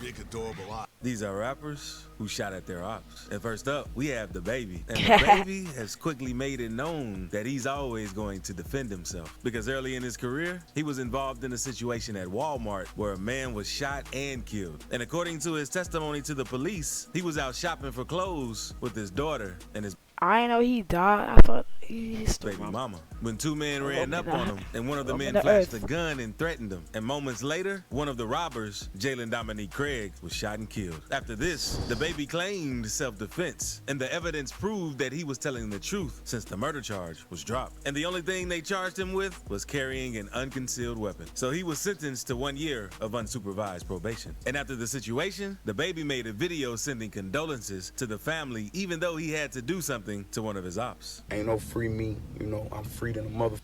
big, adorable eyes. These are rappers who shot at their ops. And first up, we have the baby. And the baby has quickly made it known that he's always going to defend himself. Because early in his career, he was involved in a situation at Walmart where a man was shot and killed. And according to his testimony to the police, he was out shopping for clothes with his daughter and his I didn't know he died. I thought he's baby mama. When two men ran up on him, and one of the men the flashed a earth. gun and threatened him. And moments later, one of the robbers, Jalen Dominique Craig, was shot and killed. After this, the baby claimed self-defense, and the evidence proved that he was telling the truth since the murder charge was dropped. And the only thing they charged him with was carrying an unconcealed weapon. So he was sentenced to 1 year of unsupervised probation. And after the situation, the baby made a video sending condolences to the family, even though he had to do something to one of his ops. Ain't no free me, you know, I'm free than a mother.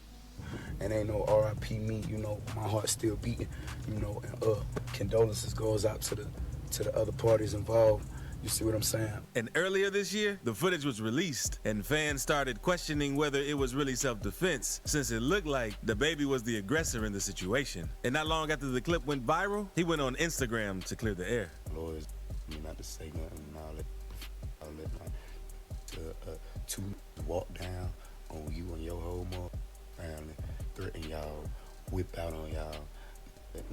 And ain't no RIP me, you know, my heart's still beating, you know, and condolences goes out to the other parties involved. You see what I'm saying? And earlier this year, the footage was released, and fans started questioning whether it was really self-defense, since it looked like the baby was the aggressor in the situation. And not long after the clip went viral, he went on Instagram to clear the air. Lawyers, me not to say nothing and all that to walk down on you and your whole family, threaten y'all, whip out on y'all.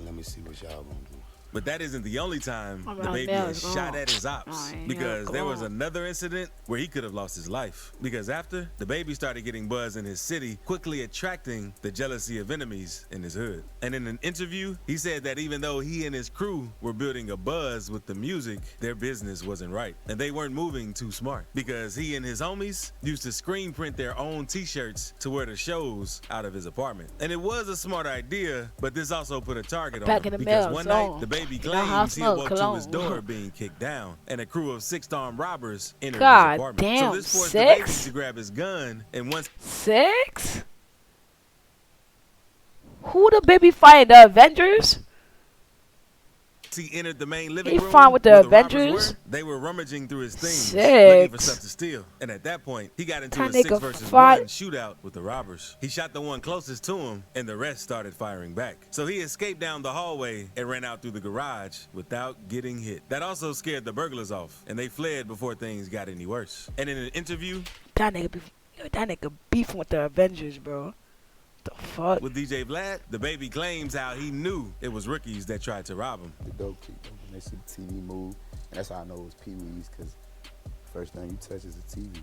Let me see what y'all gonna do. But that isn't the only time the baby has shot at his ops, because there was another incident where he could have lost his life. Because after, the baby started getting buzz in his city, quickly attracting the jealousy of enemies in his hood. And in an interview, he said that even though he and his crew were building a buzz with the music, their business wasn't right. And they weren't moving too smart, because he and his homies used to screen print their own t-shirts to wear to shows out of his apartment. And it was a smart idea, but this also put a target on him, because one night, the baby claims he awoke to his door being kicked down, and a crew of 6 armed robbers entered his apartment. Damn, so this forced the baby to grab his gun, and once 6? Who the baby fighting? The Avengers? he entered the main living room fought with the where Avengers? they were rummaging through his things, 6. looking for stuff to steal. And at that point, he got into a 6 versus 1 shootout with the robbers. He shot the one closest to him, and the rest started firing back. So he escaped down the hallway and ran out through the garage without getting hit. That also scared the burglars off, and they fled before things got any worse. And in an interview, that nigga beefing with the Avengers, bro. The fuck? With DJ Vlad, the baby claims how he knew it was rookies that tried to rob him. The dope people, when they see the TV move, and that's how I know it was Pee-wees, because first thing you touch is the TV.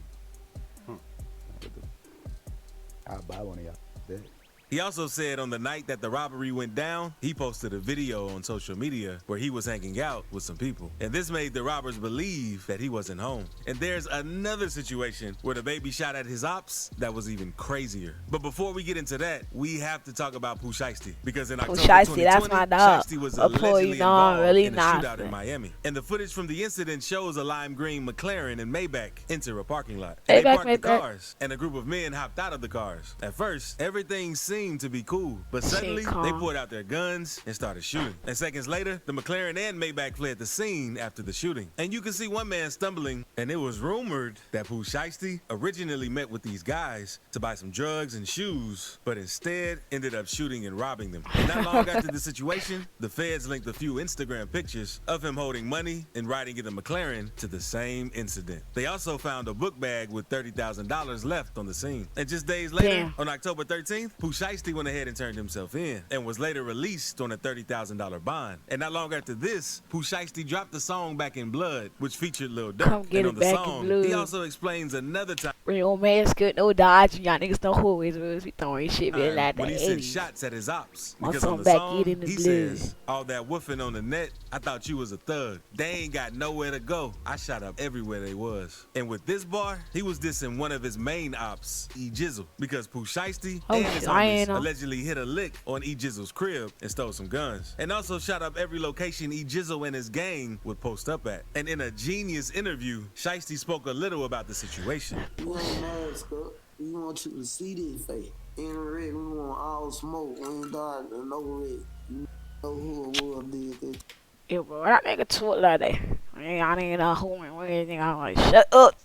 I'll buy one of y'all. Bet. He also said on the night that the robbery went down, he posted a video on social media where he was hanging out with some people. And this made the robbers believe that he wasn't home. And there's another situation where the baby shot at his ops that was even crazier. But before we get into that, we have to talk about Pooh Shiesty. Because in October 2020, that's my dog. Shiesty was allegedly involved really in a shootout in Miami. And the footage from the incident shows a lime green McLaren and Maybach enter a parking lot. And they parked the cars, and a group of men hopped out of the cars. At first, everything seemed to be cool, but suddenly they pulled out their guns and started shooting. And seconds later, the McLaren and Maybach fled the scene after the shooting. And you can see one man stumbling, and it was rumored that Pooh Shiesty originally met with these guys to buy some drugs and shoes, but instead ended up shooting and robbing them. And not long after the situation, the feds linked a few Instagram pictures of him holding money and riding in a McLaren to the same incident. They also found a book bag with $30,000 left on the scene. And just days later, on October 13th, Pooh Shiesty went ahead and turned himself in and was later released on a $30,000 bond. And not long after this, Pooh Shiesty dropped the song Back in Blood, which featured Lil Durk. And on the song, he also explains another time real man good, no dodge, y'all niggas know who it was. We throwing shit like when that. he sent shots at his ops. Because on the song, he says, all that woofing on the net, I thought you was a thug. They ain't got nowhere to go. I shot up everywhere they was. And with this bar, he was dissing one of his main ops, E Jizzle, because Pooh Shiesty and his homies allegedly hit a lick on E Jizzle's crib and stole some guns. And also shot up every location E Jizzle and his gang would post up at. And in a genius interview, Shiesty spoke a little about the situation. You ain't mask up. We want you to see this face. In red, we want all smoke. We ain't dark and no red. You know who it was did this. Yeah, bro, that nigga talk like that. I ain't know who and where anything. I'm like, shut up.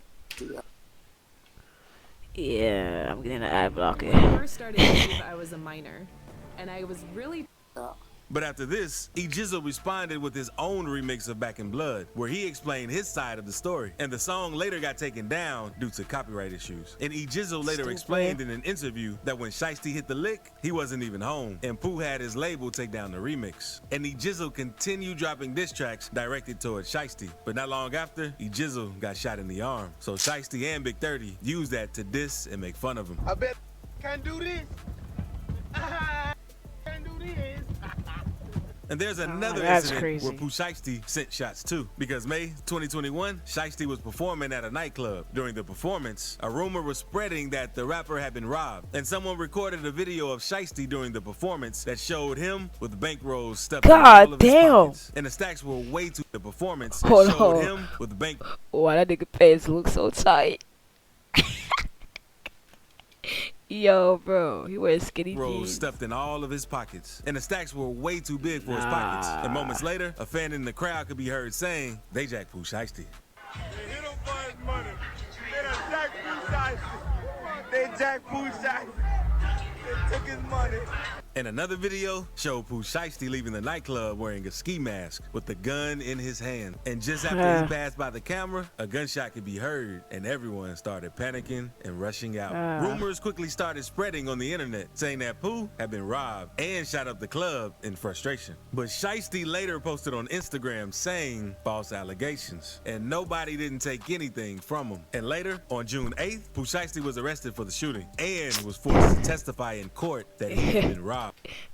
Yeah, I'm getting an ad blocker. When I first started YouTube, I was a minor, and I was really. But after this, Jizzle responded with his own remix of Back in Blood, where he explained his side of the story. And the song later got taken down due to copyright issues. And Jizzle later explained in an interview that when Shiesty hit the lick, he wasn't even home, and Pooh had his label take down the remix. And Jizzle continued dropping diss tracks directed towards Shiesty. But not long after, Jizzle got shot in the arm. So Shiesty and Big 30 used that to diss and make fun of him. I bet can't do this. Can't do this. And there's another incident where Pooh Shiesty sent shots too. Because May 2021, Shiesty was performing at a nightclub. During the performance, a rumor was spreading that the rapper had been robbed. And someone recorded a video of Shiesty during the performance that showed him with bankrolls stuffed in all of his pockets. And the stacks were way too the performance that showed him with bank. Wow, that nigga face looks so tight. Yo, bro, he wears skinny jeans. Stuffed in all of his pockets. And the stacks were way too big for his pockets. And moments later, a fan in the crowd could be heard saying, they jacked Pooh Shiesty. They hit him for his money. They done jacked Pooh Shiesty. They jacked Pooh Shiesty. They took his money. And another video showed Pooh Shiesty leaving the nightclub wearing a ski mask with the gun in his hand. And just after he passed by the camera, a gunshot could be heard, and everyone started panicking and rushing out. Rumors quickly started spreading on the internet, saying that Pooh had been robbed and shot up the club in frustration. But Shiesty later posted on Instagram saying false allegations, and nobody didn't take anything from him. And later, on June 8th, Pooh Shiesty was arrested for the shooting and was forced to testify in court that he had been robbed.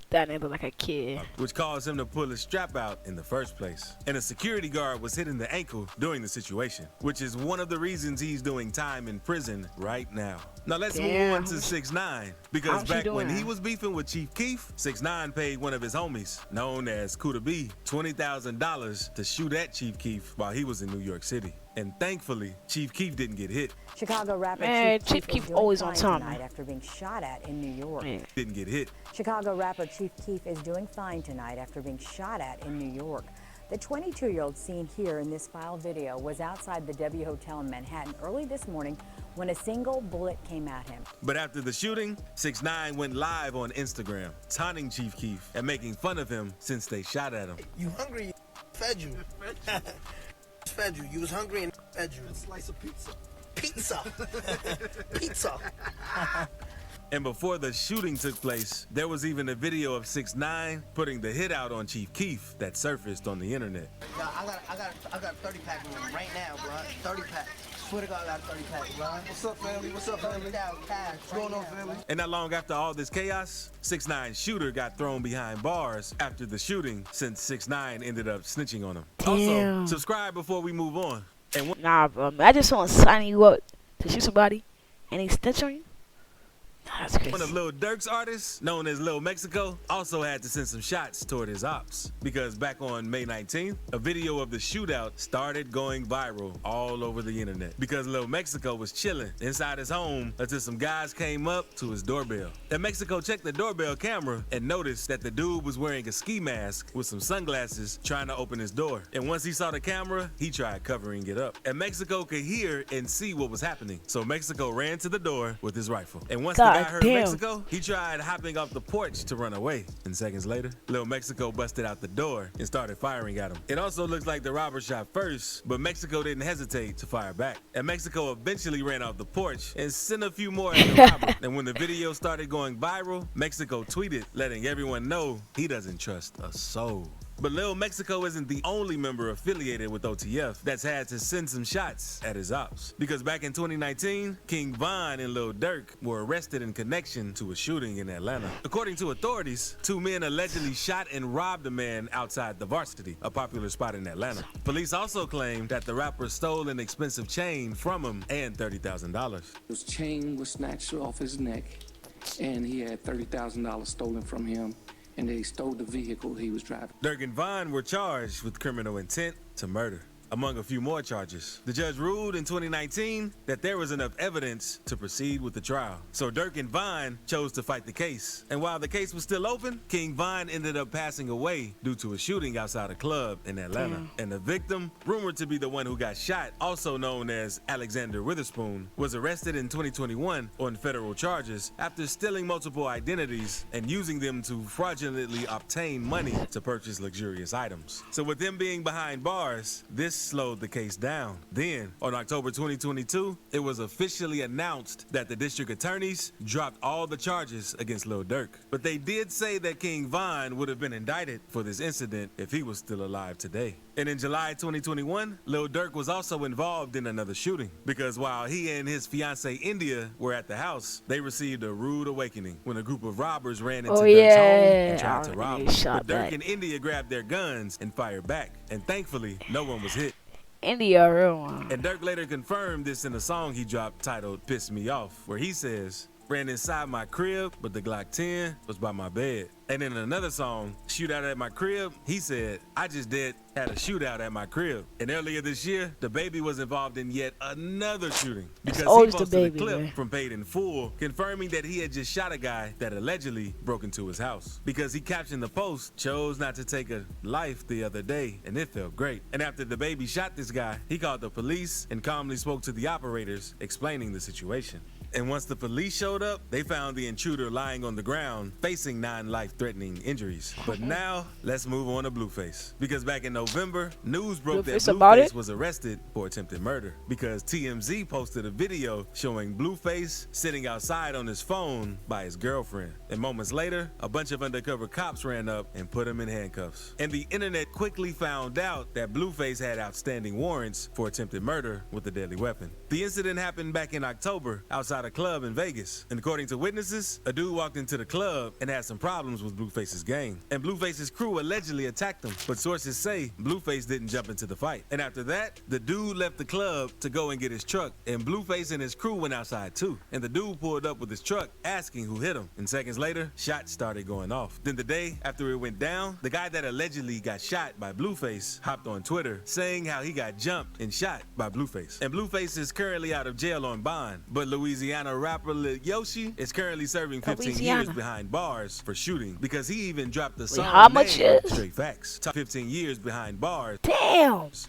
That nigga look like a kid. Which caused him to pull his strap out in the first place. And a security guard was hit in the ankle during the situation, which is one of the reasons he's doing time in prison right now. Now let's move on to 6ix9ine, because back when he was beefing with Chief Keef, 6ix9ine paid one of his homies, known as Kuda B, $20,000 to shoot at Chief Keef while he was in New York City. And thankfully, Chief Keef didn't get hit. Chicago rapper Chief Keef always on time tonight after being shot at in New York. Didn't get hit. Chicago rapper Chief Keef is doing fine tonight after being shot at in New York. The 22-year-old seen here in this file video was outside the W Hotel in Manhattan early this morning when a single bullet came at him. But after the shooting, 6ix9ine went live on Instagram, taunting Chief Keef and making fun of him since they shot at him. You hungry? Fed you. Fed you. You was hungry and fed you. A slice of pizza. Pizza. Pizza. And before the shooting took place, there was even a video of 6ix9ine putting the hit out on Chief Keef that surfaced on the internet. Yeah, I got a 30-pack right now, bro. 30-pack. Swear to God, I got a 30-pack, bro. What's up, family? What's up, family? What's going on, family? And not long after all this chaos, 6ix9ine's shooter got thrown behind bars after the shooting, since 6ix9ine ended up snitching on him. Also, subscribe before we move on. And nah, bro. I just want to sign you up to shoot somebody and he snitch on you. That's crazy. One of Lil Durk's artists, known as Lil Mexico, also had to send some shots toward his Opps, because back on May 19th, a video of the shootout started going viral all over the internet because Lil Mexico was chilling inside his home until some guys came up to his doorbell. And Mexico checked the doorbell camera and noticed that the dude was wearing a ski mask with some sunglasses trying to open his door. And once he saw the camera, he tried covering it up. And Mexico could hear and see what was happening. So Mexico ran to the door with his rifle. And once the guy heard Mexico, he tried hopping off the porch to run away. And seconds later, Lil Mexico busted out the door and started firing at him. It also looks like the robber shot first, but Mexico didn't hesitate to fire back. And Mexico eventually ran off the porch and sent a few more at the robber. And when the video started going viral, Mexico tweeted, letting everyone know he doesn't trust a soul. But Lil Mexico isn't the only member affiliated with OTF that's had to send some shots at his Opps. Because back in 2019, King Von and Lil Durk were arrested in connection to a shooting in Atlanta. According to authorities, 2 men allegedly shot and robbed a man outside the Varsity, a popular spot in Atlanta. Police also claimed that the rapper stole an expensive chain from him and $30,000. His chain was snatched off his neck, and he had $30,000 stolen from him. And they stole the vehicle he was driving. Durk and Von were charged with criminal intent to murder. among a few more charges. The judge ruled in 2019 that there was enough evidence to proceed with the trial. So Dirk and Vine chose to fight the case. And while the case was still open, King Vine ended up passing away due to a shooting outside a club in Atlanta. And the victim, rumored to be the one who got shot, also known as Alexander Witherspoon, was arrested in 2021 on federal charges after stealing multiple identities and using them to fraudulently obtain money to purchase luxurious items. So with them being behind bars, this slowed the case down. Then, on October 2022, it was officially announced that the district attorneys dropped all the charges against Lil Durk. But they did say that King Von would have been indicted for this incident if he was still alive today. And in July 2021, Lil Durk was also involved in another shooting because while he and his fiancee India were at the house, they received a rude awakening when a group of robbers ran into Durk's home and tried to rob him. But Durk and India grabbed their guns and fired back, and thankfully, no one was hit. India, real one. And Durk later confirmed this in a song he dropped titled "Piss Me Off," where he says, "Ran inside my crib, but the Glock 10 was by my bed." And in another song, "Shootout at My Crib," he said, "I just had a shootout at my crib." And earlier this year, the baby was involved in yet another shooting because he posted a clip from Paid in Full confirming that he had just shot a guy that allegedly broke into his house. Because he captioned the post, "Chose not to take a life the other day, and it felt great." And after the baby shot this guy, he called the police and calmly spoke to the operators, explaining the situation. And once the police showed up, they found the intruder lying on the ground, facing 9 life-threatening injuries. But now, let's move on to Blueface. Because back in November, news broke that Blueface was arrested for attempted murder. Because TMZ posted a video showing Blueface sitting outside on his phone by his girlfriend. And moments later, a bunch of undercover cops ran up and put him in handcuffs. And the internet quickly found out that Blueface had outstanding warrants for attempted murder with a deadly weapon. The incident happened back in October outside a club in Vegas. And according to witnesses, a dude walked into the club and had some problems with Blueface's gang. And Blueface's crew allegedly attacked him, but sources say Blueface didn't jump into the fight. And after that, the dude left the club to go and get his truck, and Blueface and his crew went outside too. And the dude pulled up with his truck asking who hit him. And seconds later, shots started going off. Then the day after it went down, the guy that allegedly got shot by Blueface hopped on Twitter saying how he got jumped and shot by Blueface. And Blueface is currently out of jail on bond, but Louisiana rapper Lil Yoshi is currently serving 15 years behind bars for shooting because he even dropped the song Straight Facts. 15 years behind bars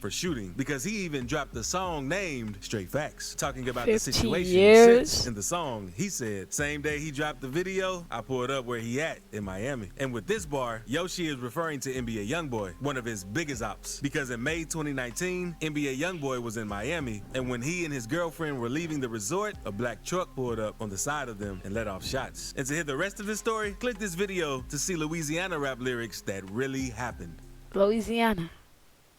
for shooting because he even dropped the song named Straight Facts, talking about the situation since in the song. He said, "Same day he dropped the video, I pulled up where he at in Miami." And with this bar, Yoshi is referring to NBA Youngboy, one of his biggest ops, because in May 2019, NBA Youngboy was in Miami, and when he and his girlfriend were leaving the resort, a black truck pulled up on the side of them and let off shots. And to hear the rest of this story, click this video to see Louisiana rap lyrics that really happened. Louisiana.